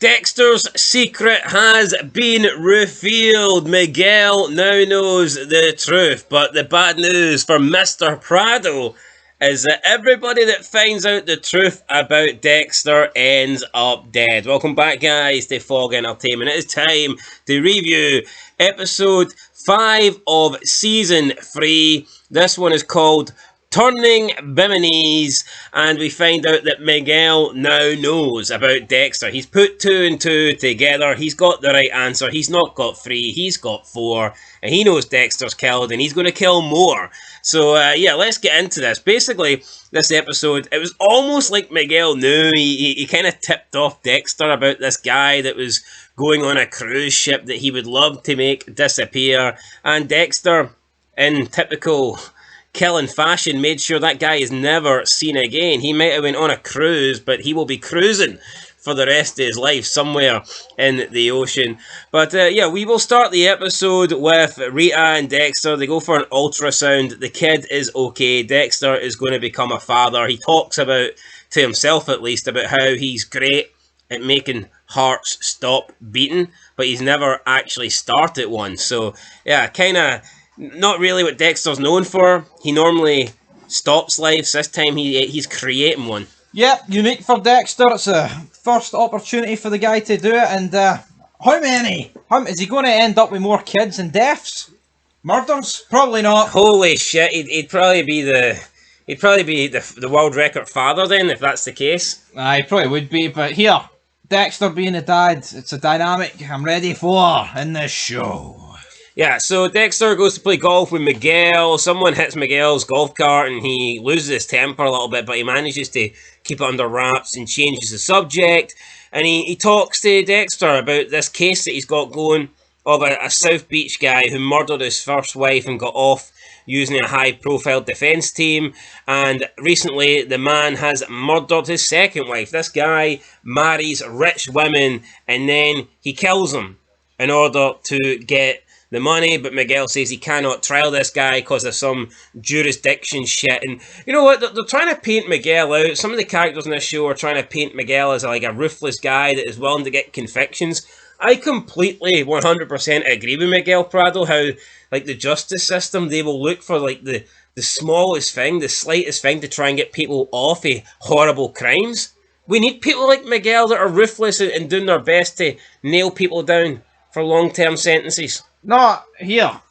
Dexter's secret has been revealed. Miguel now knows the truth, but the bad news for Mr. Prado is that everybody that finds out the truth about Dexter ends up dead. Welcome back, guys, to Fog Entertainment. It is time to review episode 5 of season 3. This one is called Turning Biminese, and we find out that Miguel now knows about Dexter. He's put 2 and 2 together. He's got the right answer. He's not got 3, he's got 4, and he knows Dexter's killed, and he's going to kill more. So, yeah, let's get into this. Basically, this episode, it was almost like Miguel knew. He kind of tipped off Dexter about this guy that was going on a cruise ship that he would love to make disappear, and Dexter, in typical killing fashion, made sure that guy is never seen again. He might have went on a cruise, but he will be cruising for the rest of his life somewhere in the ocean. But yeah, we will start the episode with Rita and Dexter. They go for an ultrasound. The kid is okay. Dexter is going to become a father. He talks about, to himself at least, about how he's great at making hearts stop beating, but he's never actually started one. So yeah, kind of not really what Dexter's known for. He normally stops lives. This time he's creating one. Yep, unique for Dexter. It's a first opportunity for the guy to do it. And how many? Is he going to end up with more kids and deaths? Murders? Probably not. Holy shit! He'd probably be the world record father then, if that's the case. He probably would be. But here, Dexter being a dad, it's a dynamic I'm ready for in this show. Yeah, so Dexter goes to play golf with Miguel. Someone hits Miguel's golf cart and he loses his temper a little bit, but he manages to keep it under wraps and changes the subject. And he talks to Dexter about this case that he's got going of a South Beach guy who murdered his first wife and got off using a high-profile defense team. And recently, the man has murdered his second wife. This guy marries rich women and then he kills them in order to get the money, but Miguel says he cannot trial this guy because of some jurisdiction shit. And you know what? They're trying to paint Miguel out. Some of the characters in this show are trying to paint Miguel as like a ruthless guy that is willing to get convictions. I completely 100% agree with Miguel Prado how like the justice system, they will look for like the smallest thing, the slightest thing to try and get people off of horrible crimes. We need people like Miguel that are ruthless and doing their best to nail people down for long-term sentences. No, here.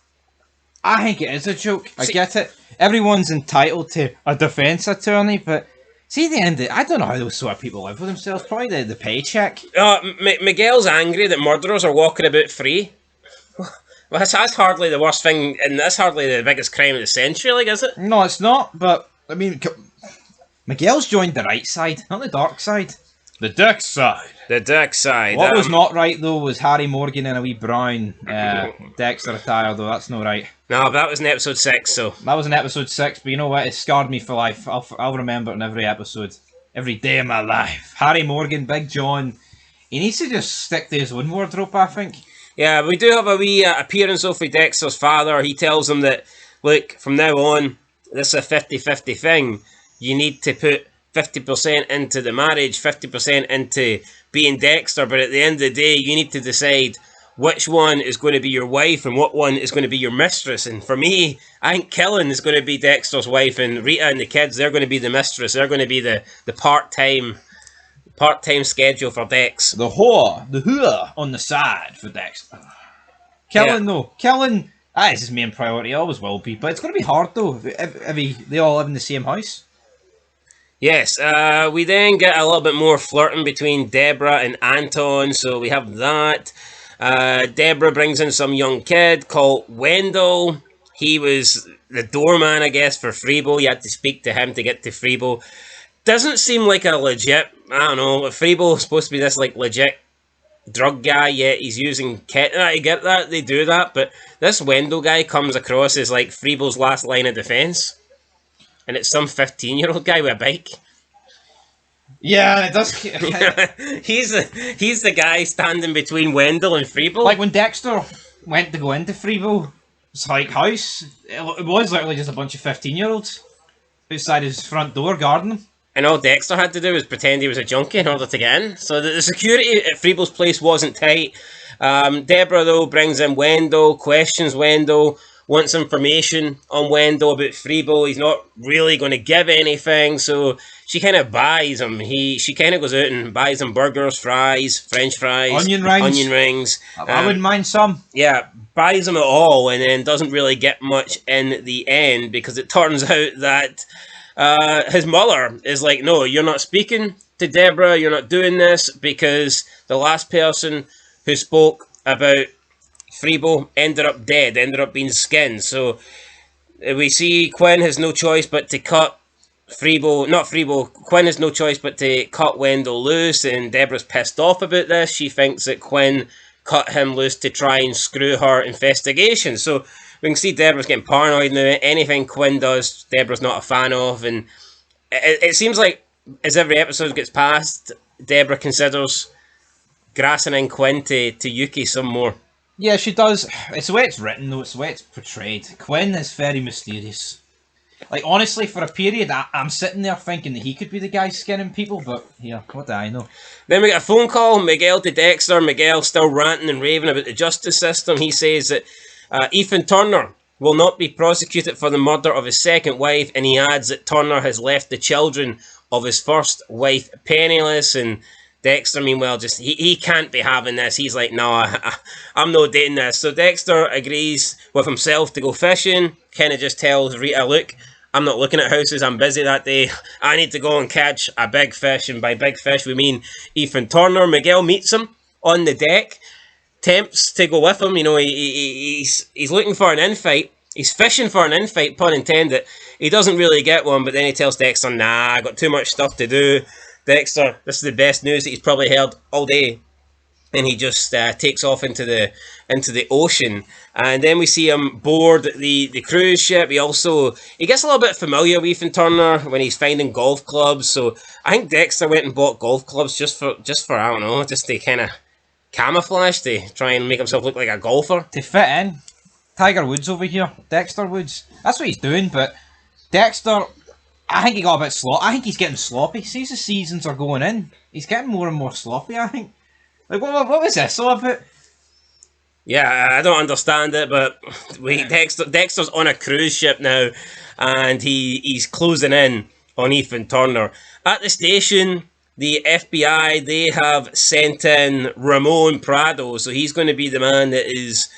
I think it is a joke. I get it. Everyone's entitled to a defence attorney, but see, at the end of it, I don't know how those sort of people live with themselves. Probably the paycheck. Miguel's angry that murderers are walking about free. Well, that's hardly the worst thing, and that's hardly the biggest crime of the century, like, is it? No, it's not, but, I mean, Miguel's joined the right side, not the dark side. The dark side. The dark side. What was not right, though, was Harry Morgan in a wee brown Dexter attire, though. That's not right. No, that was in episode 6, so... That was in episode 6, but you know what? It scarred me for life. I'll remember it in every episode. Every day of my life. Harry Morgan, Big John. He needs to just stick to his own wardrobe, I think. Yeah, we do have a wee appearance of Dexter's father. He tells him that, look, from now on, this is a 50-50 thing. You need to put 50% into the marriage, 50% into being Dexter, but at the end of the day, you need to decide which one is going to be your wife and what one is going to be your mistress. And for me, I think Killen is going to be Dexter's wife, and Rita and the kids, they're going to be the mistress. They're going to be the part-time schedule for Dex. The whore on the side for Dexter. Killen, though. Killen, that is his main priority, always will be, but it's going to be hard, though, if they all live in the same house. Yes, we then get a little bit more flirting between Deborah and Anton, so we have that. Deborah brings in some young kid called Wendell. He was the doorman, I guess, for Freebo. You had to speak to him to get to Freebo. Doesn't seem like a legit, I don't know, Freebo's supposed to be this like legit drug guy, yet he's using kit. I get that, they do that, but this Wendell guy comes across as like Freebo's last line of defense. And it's some 15-year-old guy with a bike. Yeah, it does. he's the guy standing between Wendell and Freebo. Like when Dexter went to go into Freebo's like house, it was literally just a bunch of 15-year-olds outside his front door guarding him. And all Dexter had to do was pretend he was a junkie in order to get in. So the security at Freeble's place wasn't tight. Deborah, though, brings in Wendell, questions Wendell, wants information on Wendell about Freeble. He's not really going to give anything, so she kind of buys him. She kind of goes out and buys him burgers, fries, French fries, Onion rings. I wouldn't mind some. Yeah, buys him it all, and then doesn't really get much in the end, because it turns out that his mother is like, no, you're not speaking to Deborah, you're not doing this, because the last person who spoke about Freeble ended up dead, ended up being skinned. So we see Quinn has no choice but to cut Quinn has no choice but to cut Wendell loose, and Deborah's pissed off about this. She thinks that Quinn cut him loose to try and screw her investigation. So we can see Deborah's getting paranoid now. Anything Quinn does, Deborah's not a fan of, and it seems like as every episode gets past, Deborah considers grassing in Quinn to Yuki some more. Yeah, she does. It's the way it's written, though. It's the way it's portrayed. Quinn is very mysterious. Like, honestly, for a period, I'm sitting there thinking that he could be the guy skinning people, but yeah, what do I know? Then we get a phone call, Miguel to Dexter. Miguel still ranting and raving about the justice system. He says that Ethan Turner will not be prosecuted for the murder of his second wife, and he adds that Turner has left the children of his first wife penniless, and Dexter, meanwhile, just he can't be having this. He's like, no, I'm not dating this. So Dexter agrees with himself to go fishing. Kind of just tells Rita, look, I'm not looking at houses, I'm busy that day. I need to go and catch a big fish, and by big fish we mean Ethan Turner. Miguel meets him on the deck, tempts to go with him. You know, he's looking for an infight. He's fishing for an infight, pun intended. He doesn't really get one, but then he tells Dexter, nah, I got too much stuff to do. Dexter, this is the best news that he's probably heard all day. And he just takes off into the ocean, and then we see him board the cruise ship. He gets a little bit familiar with Ethan Turner when he's finding golf clubs. So I think Dexter went and bought golf clubs just for I don't know, just to kind of camouflage, to try and make himself look like a golfer. To fit in. Tiger Woods over here. Dexter Woods. That's what he's doing, but Dexter, I think he got a bit sloppy. I think he's getting sloppy. See, as the seasons are going in, he's getting more and more sloppy, I think. Like, what was this all about? Yeah, I don't understand it, but Dexter's on a cruise ship now, and he's closing in on Ethan Turner. At the station, the FBI, they have sent in Ramon Prado, so he's going to be the man that is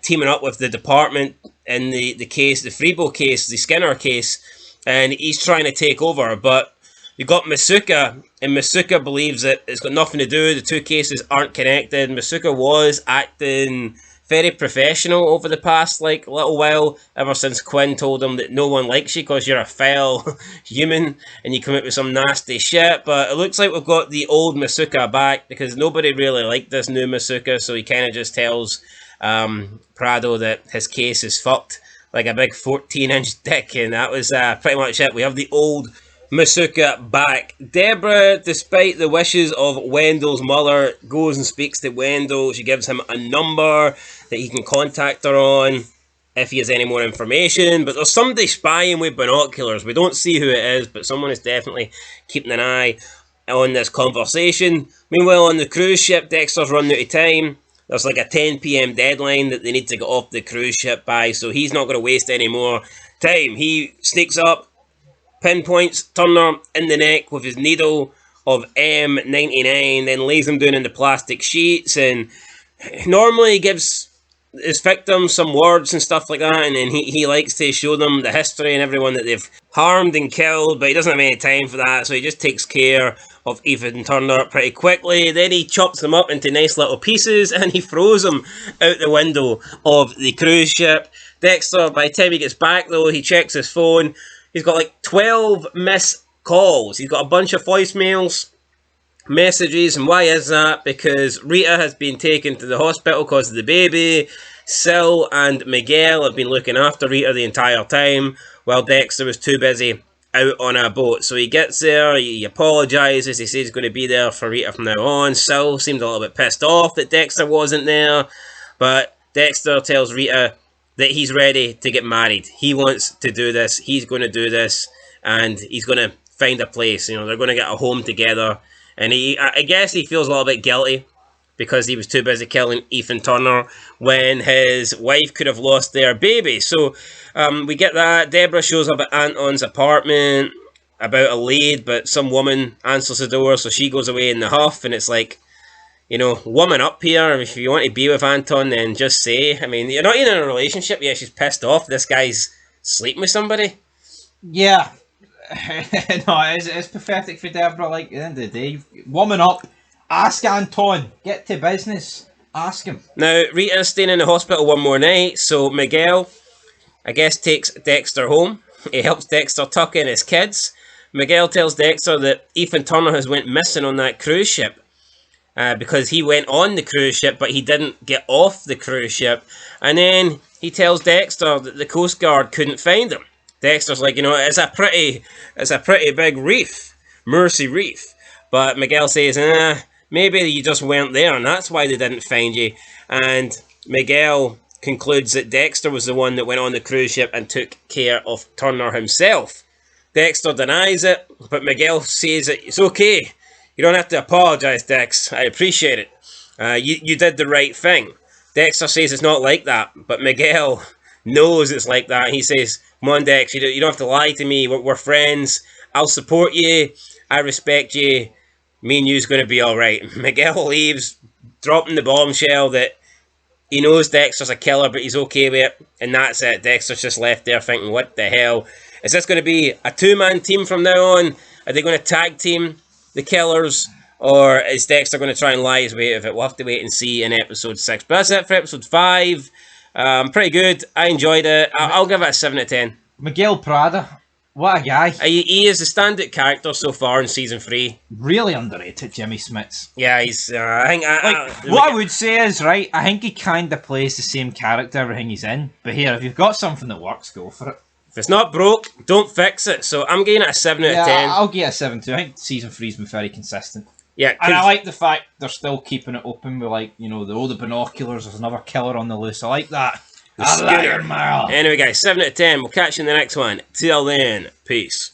teaming up with the department in the case, the Freeble case, the Skinner case, and he's trying to take over, but you got Masuka, and Masuka believes that it's got nothing to do. The two cases aren't connected. Masuka was acting very professional over the past little while, ever since Quinn told him that no one likes you because you're a foul human and you come out with some nasty shit. But it looks like we've got the old Masuka back, because nobody really liked this new Masuka, so he kind of just tells Prado that his case is fucked like a big 14-inch dick, and that was pretty much it. We have the old Masuka back. Deborah, despite the wishes of Wendell's mother, goes and speaks to Wendell. She gives him a number that he can contact her on if he has any more information. But there's somebody spying with binoculars. We don't see who it is, but someone is definitely keeping an eye on this conversation. Meanwhile, on the cruise ship, Dexter's running out of time. There's like a 10 p.m. deadline that they need to get off the cruise ship by, so he's not going to waste any more time. He sneaks up, pinpoints Turner in the neck with his needle of M99, then lays him down in the plastic sheets, and normally gives his victims some words and stuff like that, and then he likes to show them the history and everyone that they've harmed and killed, but he doesn't have any time for that, so he just takes care of Ethan Turner pretty quickly. Then he chops them up into nice little pieces, and he throws them out the window of the cruise ship. Dexter, by the time he gets back though, he checks his phone. He's got like 12 missed calls. He's got a bunch of voicemails, messages, and why is that? Because Rita has been taken to the hospital because of the baby. Sil and Miguel have been looking after Rita the entire time, while Dexter was too busy out on a boat. So he gets there, he apologises, he says he's going to be there for Rita from now on. Sil seemed a little bit pissed off that Dexter wasn't there, but Dexter tells Rita that he's ready to get married. He wants to do this, he's going to do this, and he's going to find a place. You know, they're going to get a home together. And I guess he feels a little bit guilty because he was too busy killing Ethan Turner when his wife could have lost their baby. So we get that. Deborah shows up at Anton's apartment about a lead, but some woman answers the door, so she goes away in the huff, and it's like, you know, woman up here. If you want to be with Anton, then just say. I mean, you're not even in a relationship yet. She's pissed off. This guy's sleeping with somebody. Yeah. No, it's pathetic for Deborah. Like, at the end of the day, woman up. Ask Anton. Get to business. Ask him. Now, Rita's staying in the hospital one more night, so Miguel, I guess, takes Dexter home. He helps Dexter tuck in his kids. Miguel tells Dexter that Ethan Turner has went missing on that cruise ship because he went on the cruise ship, but he didn't get off the cruise ship. And then he tells Dexter that the Coast Guard couldn't find him. Dexter's like, you know, it's a pretty big reef, Mercy Reef. But Miguel says, maybe you just weren't there, and that's why they didn't find you. And Miguel concludes that Dexter was the one that went on the cruise ship and took care of Turner himself. Dexter denies it, but Miguel says that it's okay. You don't have to apologise, Dex. I appreciate it. You did the right thing. Dexter says it's not like that, but Miguel knows it's like that. He says, come on, Dex, you don't have to lie to me. We're friends. I'll support you. I respect you. Me and you's going to be alright. Miguel leaves, dropping the bombshell that he knows Dexter's a killer, but he's okay with it. And that's it. Dexter's just left there thinking, what the hell? Is this going to be a two-man team from now on? Are they going to tag team the killers? Or is Dexter going to try and lie his way out of it? We'll have to wait and see in episode 6. But that's it for episode 5. Pretty good. I enjoyed it. I'll give it a 7 out of 10. Miguel Prada. What a guy. He is the standout character so far in season 3. Really underrated, Jimmy Smits. Yeah, he's... I think... what I would say is, right, I think he kind of plays the same character everything he's in. But here, if you've got something that works, go for it. If it's not broke, don't fix it. So I'm giving it a 7 out of 10. I'll give it a 7 too. I think season 3's been very consistent. Yeah, and I like the fact they're still keeping it open with, like, you know, the binoculars. There's another killer on the loose. I like that. Anyway, guys, 7 out of 10. We'll catch you in the next one. Till then, peace.